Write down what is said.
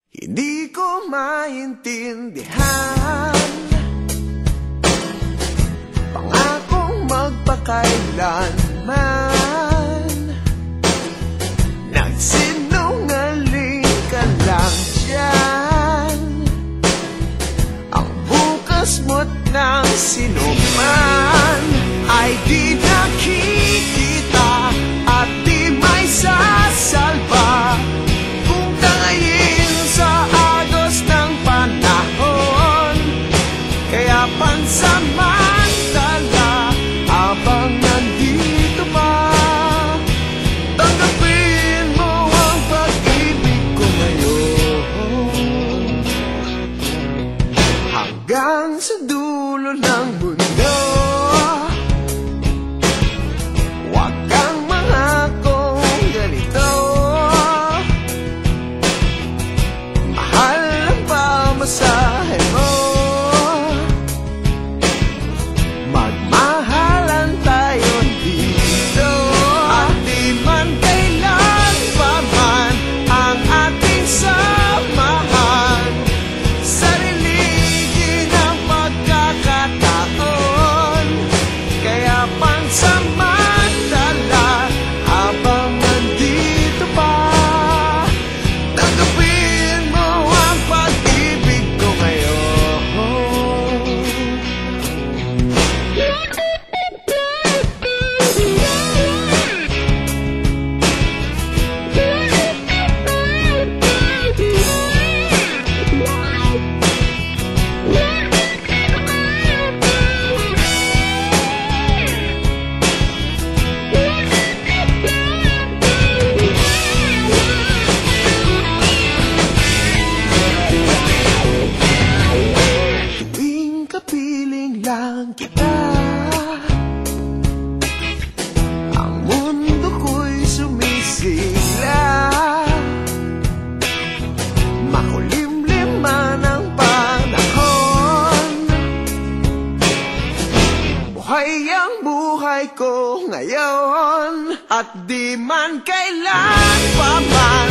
Hindi ko maintindihan, pangakong magpakailanman, nagsinungaling ka lang dyan. Ang bukas mo't ng sinuman ay di nakikita at di may sasalba kung tangayin sa agos ng panahon. Kaya pansamantala habang nandito pa, tanggapin mo ang pag-ibig ko ngayon. Hanggang sa dulo ng mundo, huwag kang mangakong ganito. Mahal ang pamasahe mo, magmahalan tayo dito. At di man kailan pa man ang ating samahan, sariligin ang pagkakataon. Kaya pansamantala habang nandito pa, tanggapin mo ang pag-ibig ko ngayon. Tuwing kapiling lang kita, ang mundo ko'y sumisigla. Makulimlim man ang panahon, buhay ang buhay ko ngayon. At di man kailan pa man